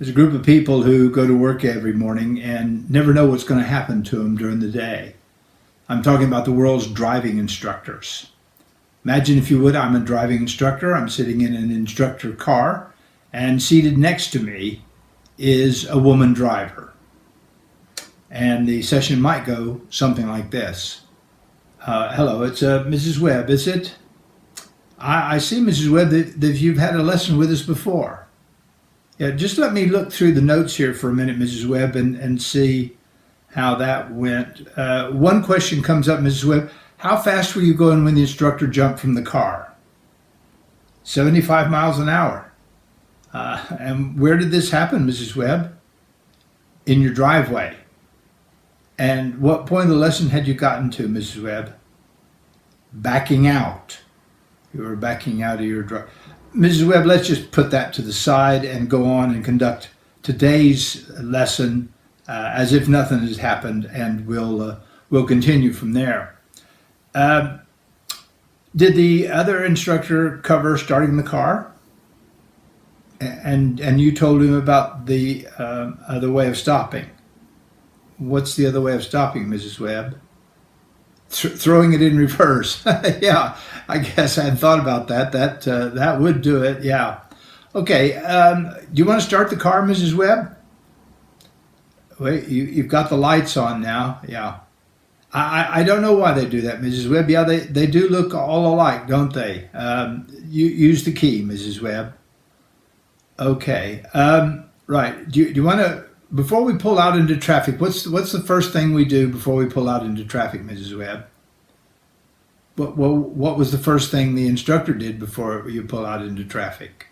There's a group of people who go to work every morning and never know what's going to happen to them during the day. I'm talking about the world's driving instructors. Imagine, if you would, I'm a driving instructor. I'm sitting in an instructor car, and seated next to me is a woman driver. And the session might go something like this. Hello, it's Mrs. Webb, is it? I see, Mrs. Webb, that you've had a lesson with us before. Yeah, just let me look through the notes here for a minute, Mrs. Webb, and see how that went. One question comes up, Mrs. Webb. How fast were you going when the instructor jumped from the car? 75 miles an hour. And where did this happen, Mrs. Webb? In your driveway. And what point of the lesson had you gotten to, Mrs. Webb? Backing out. You were backing out of your drive. Mrs. Webb, let's just put that to the side and go on and conduct today's lesson as if nothing has happened, and we'll continue from there. Did the other instructor cover starting the car? And you told him about the other way of stopping. What's the other way of stopping, Mrs. Webb? Throwing it in reverse. Yeah, I guess I hadn't thought about that. That would do it, yeah. Okay, do you want to start the car, Mrs. Webb? Wait, you've got the lights on now, yeah. I don't know why they do that, Mrs. Webb. Yeah, they do look all alike, don't they? You use the key, Mrs. Webb. Okay, right. Do you want to, before we pull out into traffic, what's the first thing we do before we pull out into traffic, Mrs. Webb? What was the first thing the instructor did before you pull out into traffic?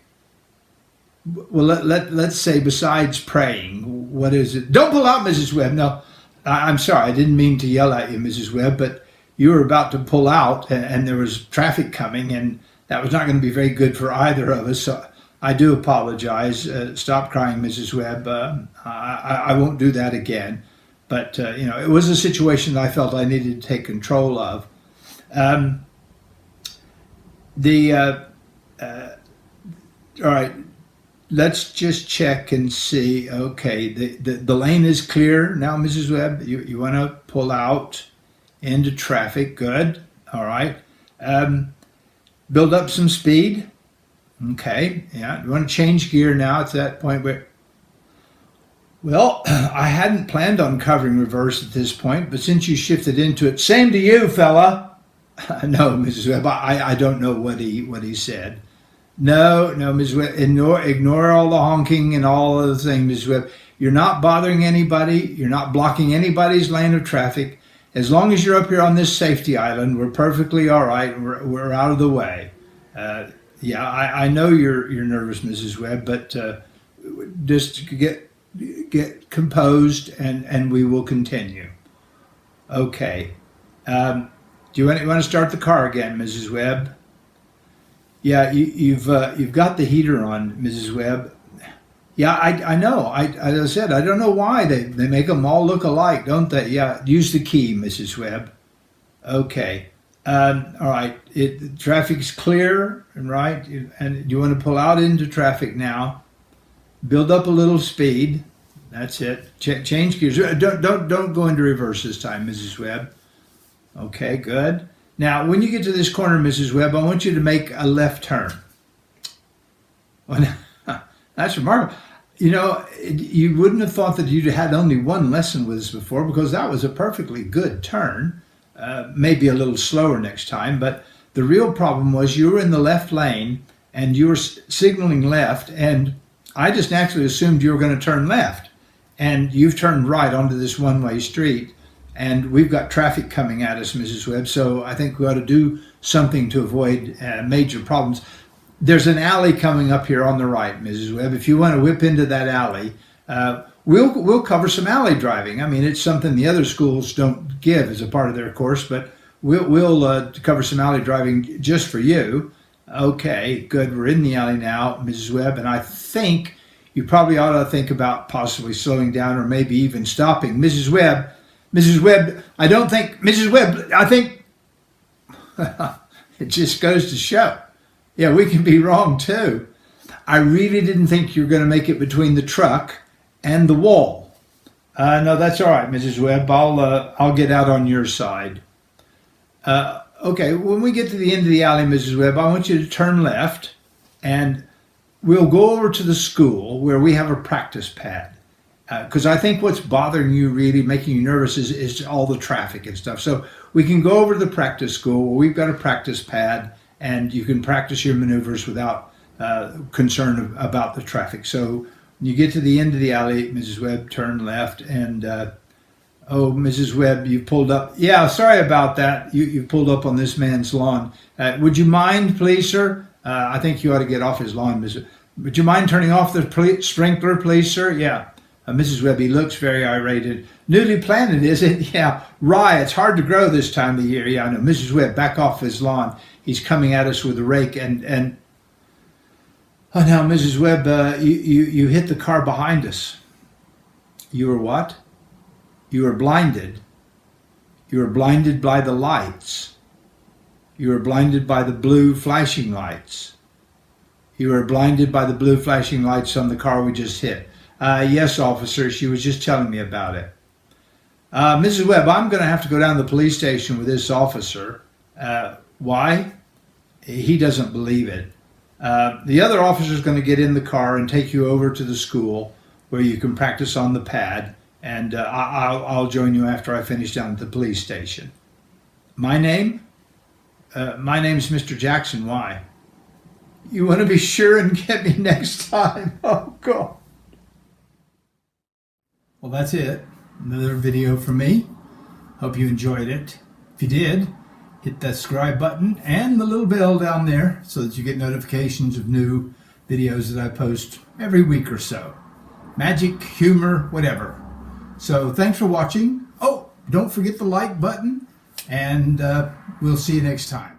Well, let's say, besides praying, what is it? Don't pull out, Mrs. Webb. No, I'm sorry. I didn't mean to yell at you, Mrs. Webb, but you were about to pull out and there was traffic coming, and that was not going to be very good for either of us. So I do apologize. Stop crying, Mrs. Webb. I won't do that again. But, it was a situation that I felt I needed to take control of. All right, let's just check and see. Okay, the lane is clear now, Mrs. Webb. You want to pull out into traffic. Good. All right. Build up some speed. Okay, yeah. You want to change gear now? It's that point where, well, I hadn't planned on covering reverse at this point, but since you shifted into it, same to you, fella. No, Mrs. Webb, I don't know what he said. No, Mrs. Webb, ignore all the honking and all of the things, Mrs. Webb. You're not bothering anybody. You're not blocking anybody's lane of traffic. As long as you're up here on this safety island, we're perfectly all right. We're out of the way. Yeah, I know you're nervous, Mrs. Webb, but just get composed, and we will continue. Okay. Do you want to start the car again, Mrs. Webb? Yeah, you've got the heater on, Mrs. Webb. Yeah, I know. As I said, I don't know why they make them all look alike, don't they? Yeah, use the key, Mrs. Webb. Okay. All right. Traffic's clear, right? And you want to pull out into traffic now. Build up a little speed. That's it. Change gears. Don't go into reverse this time, Mrs. Webb. Okay, good. Now, when you get to this corner, Mrs. Webb, I want you to make a left turn. Well, that's remarkable. You wouldn't have thought that you'd had only one lesson with us before, because that was a perfectly good turn. Maybe a little slower next time, but the real problem was you were in the left lane and you were signaling left, and I just naturally assumed you were going to turn left, and you've turned right onto this one-way street. And we've got traffic coming at us, Mrs. Webb, so I think we ought to do something to avoid major problems. There's an alley coming up here on the right, Mrs. Webb. If you want to whip into that alley, we'll cover some alley driving. I mean, it's something the other schools don't give as a part of their course, but we'll cover some alley driving just for you. Okay, good. We're in the alley now, Mrs. Webb, and I think you probably ought to think about possibly slowing down or maybe even stopping. Mrs. Webb, I think it just goes to show. Yeah, we can be wrong too. I really didn't think you were going to make it between the truck and the wall. No, that's all right, Mrs. Webb. I'll get out on your side. Okay, when we get to the end of the alley, Mrs. Webb, I want you to turn left, and we'll go over to the school where we have a practice pad. Because I think what's bothering you, really making you nervous, is all the traffic and stuff. So we can go over to the practice school where we've got a practice pad, and you can practice your maneuvers without concern about the traffic. So when you get to the end of the alley, Mrs. Webb, turn left, and oh, Mrs. Webb, you pulled up. Yeah, sorry about that. You pulled up on this man's lawn. Would you mind, please, sir? I think you ought to get off his lawn, Mrs. Would you mind turning off the sprinkler, please, sir? Yeah. Mrs. Webb, he looks very irate. Newly planted, is it? Yeah. Rye, it's hard to grow this time of the year. Yeah, I know. Mrs. Webb, back off his lawn. He's coming at us with a rake. And oh, now, Mrs. Webb, you hit the car behind us. You were what? You were blinded. You were blinded by the lights. You were blinded by the blue flashing lights. You were blinded by the blue flashing lights on the car we just hit. Yes, officer, she was just telling me about it. Mrs. Webb, I'm going to have to go down to the police station with this officer. Why? He doesn't believe it. The other officer is going to get in the car and take you over to the school where you can practice on the pad, and I'll join you after I finish down at the police station. My name? My name's Mr. Jackson. Why? You want to be sure and get me next time? Oh, God. Well, that's it. Another video from me. Hope you enjoyed it. If you did, hit that subscribe button and the little bell down there so that you get notifications of new videos that I post every week or so. Magic, humor, whatever. So thanks for watching. Oh, don't forget the like button, and we'll see you next time.